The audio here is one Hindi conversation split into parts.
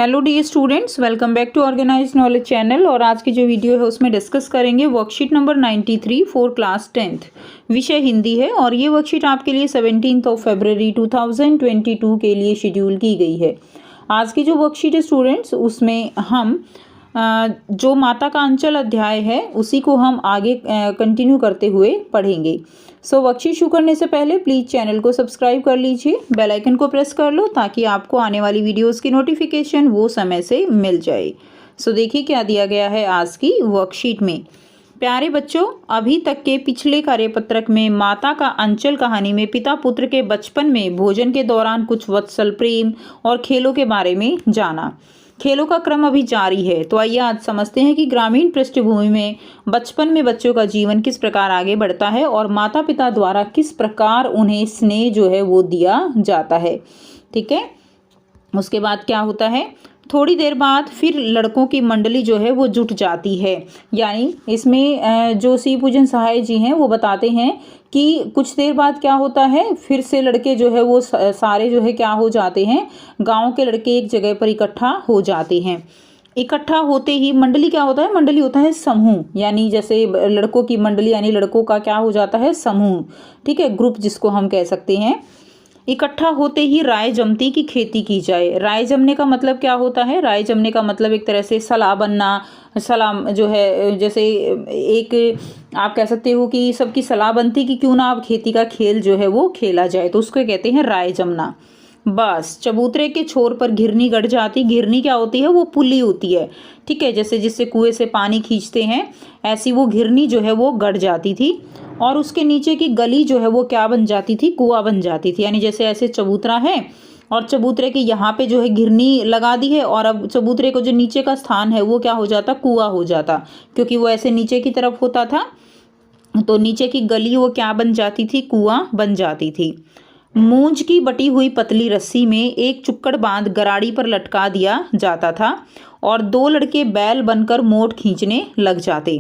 Hello dear students, welcome back to organised knowledge channel. और आज की जो वीडियो है उसमें डिस्कस करेंगे worksheet number 93 for class 10th। विषय हिंदी है और ये वर्कशीट आपके लिए 17 फरवरी 2022 के लिए शेड्यूल की गई है। आज की जो वर्कशीट है स्टूडेंट्स, उसमें हम जो माता का अंचल अध्याय है उसी को हम आगे कंटिन्यू करते हुए पढ़ेंगे। सो वर्कशीट शुरू करने से पहले प्लीज़ चैनल को सब्सक्राइब कर लीजिए, बेल आइकन को प्रेस कर लो ताकि आपको आने वाली वीडियोस की नोटिफिकेशन वो समय से मिल जाए। सो देखिए क्या दिया गया है आज की वर्कशीट में। प्यारे बच्चों, अभी तक के पिछले कार्यपत्रक में माता का अंचल कहानी में पिता पुत्र के बचपन में भोजन के दौरान कुछ वत्सल प्रेम और खेलों के बारे में जाना। खेलों का क्रम अभी जारी है, तो आइए आज समझते हैं कि ग्रामीण पृष्ठभूमि में बचपन में बच्चों का जीवन किस प्रकार आगे बढ़ता है और माता पिता द्वारा किस प्रकार उन्हें स्नेह जो है वो दिया जाता है। ठीक है, उसके बाद क्या होता है, थोड़ी देर बाद फिर लड़कों की मंडली जो है वो जुट जाती है। यानी इसमें जो शिव पूजन सहाय जी हैं वो बताते हैं कि कुछ देर बाद क्या होता है, फिर से लड़के जो है वो सारे जो है क्या हो जाते हैं, गांव के लड़के एक जगह पर इकट्ठा हो जाते हैं। इकट्ठा होते ही मंडली क्या होता है, मंडली होता है समूह, यानी जैसे लड़कों की मंडली यानी लड़कों का क्या हो जाता है, समूह। ठीक है, ग्रुप जिसको हम कह सकते हैं। इकट्ठा होते ही राय जमती की खेती की जाए। राय जमने का मतलब क्या होता है, राय जमने का मतलब एक तरह से सलाह बनना, सलाह जो है जैसे एक आप कह सकते हो कि सबकी सलाह बनती कि क्यों ना अब खेती का खेल जो है वो खेला जाए, तो उसको कहते हैं राय जमना। बस चबूतरे के छोर पर घिरनी गड़ जाती। घिरनी क्या होती है, वो पुली होती है। ठीक है, जैसे जिससे कुएं से पानी खींचते हैं, ऐसी वो घिरनी जो है वो गड़ जाती थी। और उसके नीचे की गली जो है वो क्या बन जाती थी, कुआं बन जाती थी। यानी जैसे ऐसे चबूतरा है और चबूतरे के यहाँ पे जो है घिरनी लगा दी है, और अब चबूतरे को जो नीचे का स्थान है वो क्या हो जाता, कुआं हो जाता, क्योंकि वो ऐसे नीचे की तरफ होता था। तो नीचे की गली वो क्या बन जाती थी, कुआं बन जाती थी। मूंज की बटी हुई पतली रस्सी में एक चुक्कड़ बांध गराड़ी पर लटका दिया जाता था और दो लड़के बैल बनकर मोट खींचने लग जाते।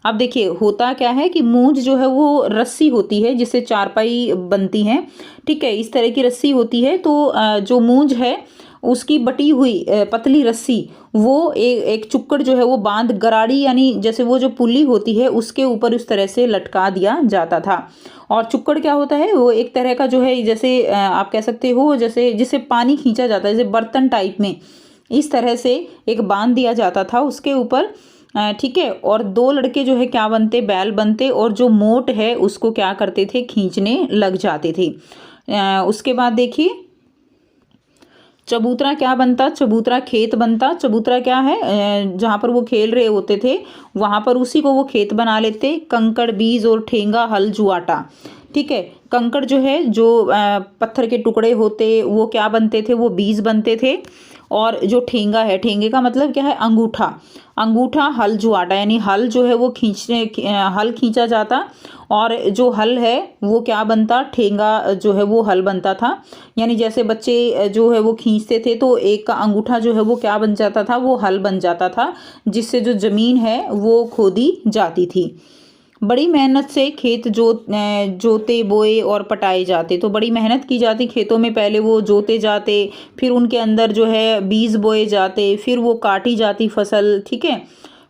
अब देखिए होता क्या है कि मूंज जो है वो रस्सी होती है जिससे चारपाई बनती है। ठीक है, इस तरह की रस्सी होती है। तो जो मूंज है उसकी बटी हुई पतली रस्सी वो एक चुक्कड़ जो है वो बांध गराड़ी यानी जैसे वो जो पुली होती है उसके ऊपर उस तरह से लटका दिया जाता था। और चुक्कड़ क्या होता है, वो एक तरह का जो है जैसे आप कह सकते हो जैसे जिससे पानी खींचा जाता है, जैसे बर्तन टाइप में इस तरह से एक बांध दिया जाता था उसके ऊपर। ठीक है, और दो लड़के जो है क्या बनते, बैल बनते, और जो मोट है उसको क्या करते थे, खींचने लग जाते थे। उसके बाद देखिए चबूतरा क्या बनता, चबूतरा खेत बनता। चबूतरा क्या है, जहाँ पर वो खेल रहे होते थे वहाँ पर उसी को वो खेत बना लेते। कंकड़ बीज और ठेंगा हल जुआटा। ठीक है, कंकड़ जो है जो पत्थर के टुकड़े होते वो क्या बनते थे, वो बीज बनते थे। और जो ठेंगा है, ठेंगे का मतलब क्या है, अंगूठा। अंगूठा हल जुआटा, यानी हल जो है वो हल खींचा जाता, और जो हल है वो क्या बनता, ठेंगा जो है वो हल बनता था। यानी जैसे बच्चे जो है वो खींचते थे तो एक का अंगूठा जो है वो क्या बन जाता था, वो हल बन जाता था, जिससे जो जमीन है वो खोदी जाती थी। बड़ी मेहनत से खेत जोते बोए और पटाए जाते। तो बड़ी मेहनत की जाती खेतों में, पहले वो जोते जाते, फिर उनके अंदर जो है बीज बोए जाते, फिर वो काटी जाती फसल। ठीक है,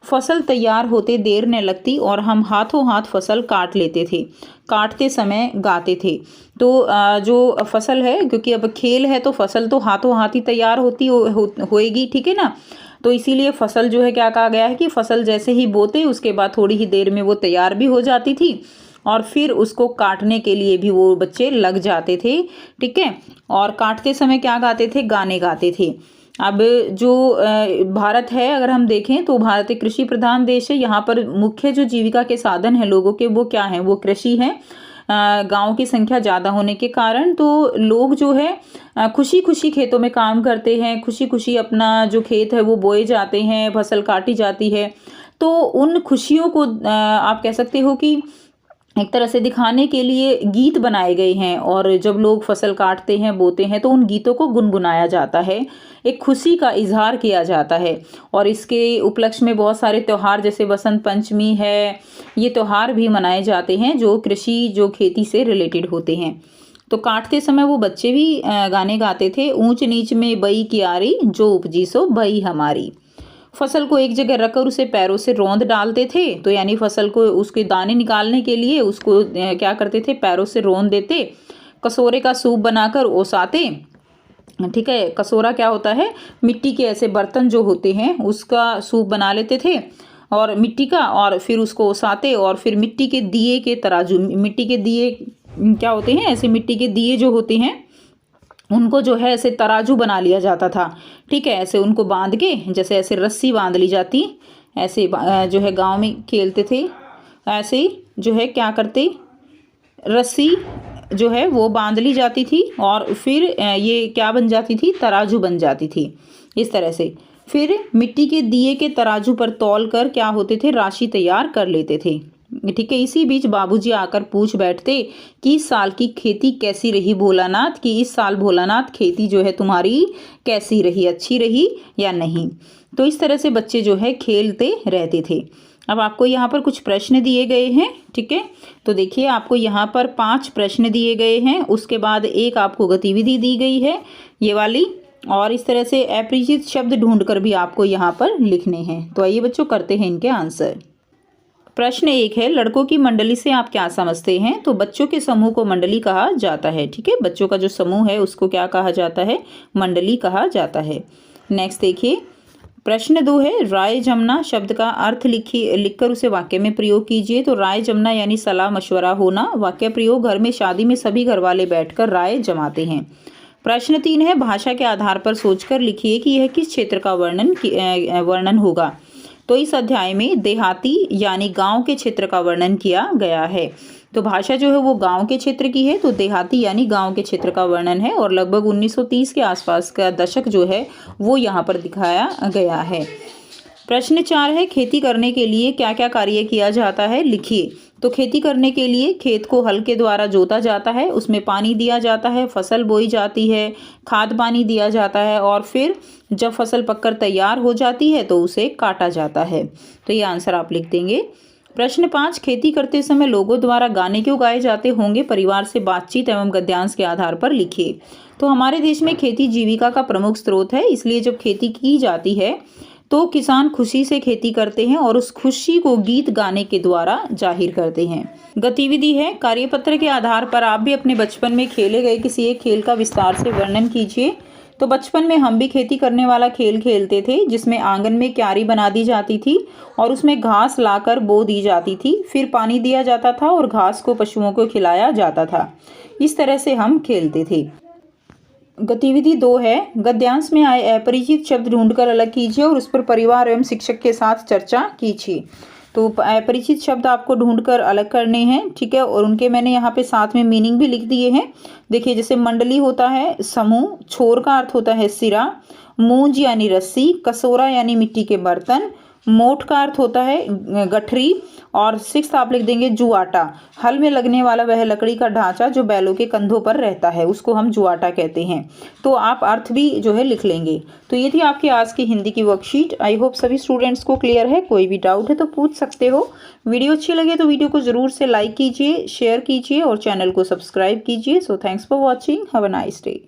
फसल तैयार होते देर न लगती और हम हाथों हाथ फसल काट लेते थे। काटते समय गाते थे। तो जो फसल है, क्योंकि अब खेल है तो फसल तो हाथों हाथ ही तैयार होएगी। ठीक है ना, तो इसीलिए फसल जो है क्या कहा गया है कि फसल जैसे ही बोते उसके बाद थोड़ी ही देर में वो तैयार भी हो जाती थी और फिर उसको काटने के लिए भी वो बच्चे लग जाते थे। ठीक है, और काटते समय क्या गाते थे, गाने गाते थे। अब जो भारत है अगर हम देखें तो भारत एक कृषि प्रधान देश है। यहाँ पर मुख्य जो जीविका के साधन है लोगों के वो क्या है, वो कृषि है। गांव की संख्या ज़्यादा होने के कारण तो लोग जो है खुशी खुशी खेतों में काम करते हैं, खुशी खुशी अपना जो खेत है वो बोए जाते हैं, फसल काटी जाती है। तो उन खुशियों को आप कह सकते हो कि एक तरह से दिखाने के लिए गीत बनाए गए हैं, और जब लोग फसल काटते हैं बोते हैं तो उन गीतों को गुनगुनाया जाता है, एक खुशी का इजहार किया जाता है। और इसके उपलक्ष्य में बहुत सारे त्यौहार जैसे बसंत पंचमी है, ये त्यौहार भी मनाए जाते हैं जो कृषि जो खेती से रिलेटेड होते हैं। तो काटते समय वो बच्चे भी गाने गाते थे, ऊंच नीच में बई क्यारी जो उपजी सो भई हमारी। फसल को एक जगह रखकर उसे पैरों से रौंद डालते थे, तो यानी फसल को उसके दाने निकालने के लिए उसको क्या करते थे, पैरों से रौंद देते। कसोरे का सूप बनाकर ओसाते, ठीक है। कसोरा क्या होता है, मिट्टी के ऐसे बर्तन जो होते हैं उसका सूप बना लेते थे और मिट्टी का, और फिर उसको ओसाते और फिर मिट्टी के दिए के तराजू, मिट्टी के दिए क्या होते हैं, ऐसे मिट्टी के दिए जो होते हैं उनको जो है ऐसे तराजू बना लिया जाता था, ठीक है। ऐसे उनको बांध के, जैसे ऐसे रस्सी बांध ली जाती, ऐसे जो है गांव में खेलते थे, ऐसे जो है क्या करते, रस्सी जो है वो बांध ली जाती थी और फिर ये क्या बन जाती थी, तराजू बन जाती थी इस तरह से। फिर मिट्टी के दिए के तराजू पर तौल कर क्या होते थे, राशि तैयार कर लेते थे, ठीक है। इसी बीच बाबूजी आकर पूछ बैठते कि इस साल की खेती कैसी रही भोलानाथ, कि इस साल भोलानाथ खेती जो है तुम्हारी कैसी रही, अच्छी रही या नहीं। तो इस तरह से बच्चे जो है खेलते रहते थे। अब आपको यहाँ पर कुछ प्रश्न दिए गए हैं, ठीक है। तो देखिए आपको यहाँ पर 5 प्रश्न दिए गए हैं, उसके बाद एक आपको गतिविधि दी गई है ये वाली, और इस तरह से अपरिचित शब्द ढूंढकर भी आपको यहाँ पर लिखने हैं। तो आइए बच्चों करते हैं इनके आंसर। प्रश्न 1 है, लड़कों की मंडली से आप क्या समझते हैं? तो बच्चों के समूह को मंडली कहा जाता है, ठीक है। बच्चों का जो समूह है उसको क्या कहा जाता है, मंडली कहा जाता है। नेक्स्ट देखिए प्रश्न 2 है, राय जमना शब्द का अर्थ लिखकर उसे वाक्य में प्रयोग कीजिए। तो राय जमना यानी सलाह मशवरा होना। वाक्य प्रयोग, घर में शादी में सभी घर वाले बैठकर राय जमाते हैं। प्रश्न 3 है, भाषा के आधार पर सोचकर लिखिए कि यह किस क्षेत्र का वर्णन होगा। तो इस अध्याय में देहाती यानी गांव के क्षेत्र का वर्णन किया गया है। तो भाषा जो है वो गांव के क्षेत्र की है, तो देहाती यानी गांव के क्षेत्र का वर्णन है, और लगभग 1930 के आसपास का दशक जो है वो यहाँ पर दिखाया गया है। प्रश्न 4 है, खेती करने के लिए क्या क्या कार्य किया जाता है, लिखिए। तो खेती करने के लिए खेत को हल के द्वारा जोता जाता है, उसमें पानी दिया जाता है, फसल बोई जाती है, खाद पानी दिया जाता है, और फिर जब फसल पककर तैयार हो जाती है तो उसे काटा जाता है। तो ये आंसर आप लिख देंगे। प्रश्न 5, खेती करते समय लोगों द्वारा गाने क्यों गाए जाते होंगे, परिवार से बातचीत एवं गद्यांश के आधार पर लिखिए। तो हमारे देश में खेती जीविका का प्रमुख स्रोत है, इसलिए जब खेती की जाती है तो किसान खुशी से खेती करते हैं और उस खुशी को गीत गाने के द्वारा जाहिर करते हैं। गतिविधि है, कार्यपत्र के आधार पर आप भी अपने बचपन में खेले गए किसी एक खेल का विस्तार से वर्णन कीजिए। तो बचपन में हम भी खेती करने वाला खेल खेलते थे, जिसमें आंगन में क्यारी बना दी जाती थी और उसमें घास लाकर बो दी जाती थी, फिर पानी दिया जाता था और घास को पशुओं को खिलाया जाता था। इस तरह से हम खेलते थे। गतिविधि 2 है, गद्यांश में आए अपरिचित शब्द ढूंढकर अलग कीजिए और उस पर परिवार एवं शिक्षक के साथ चर्चा कीजिए। तो अपरिचित शब्द आपको ढूंढकर अलग करने हैं, ठीक है, और उनके मैंने यहाँ पे साथ में मीनिंग भी लिख दिए हैं। देखिए जैसे मंडली होता है समूह, छोर का अर्थ होता है सिरा, मूंज यानी रस्सी, कसोरा यानी मिट्टी के बर्तन, मोठ का अर्थ होता है गठरी, और 6 आप लिख देंगे जुआटा। हल में लगने वाला वह लकड़ी का ढांचा जो बैलों के कंधों पर रहता है, उसको हम जुआटा कहते हैं। तो आप अर्थ भी जो है लिख लेंगे। तो ये थी आपकी आज की हिंदी की वर्कशीट। आई होप सभी स्टूडेंट्स को क्लियर है। कोई भी डाउट है तो पूछ सकते हो। वीडियो अच्छी लगे तो वीडियो को जरूर से लाइक कीजिए, शेयर कीजिए और चैनल को सब्सक्राइब कीजिए। So thanks for watching, have a nice day.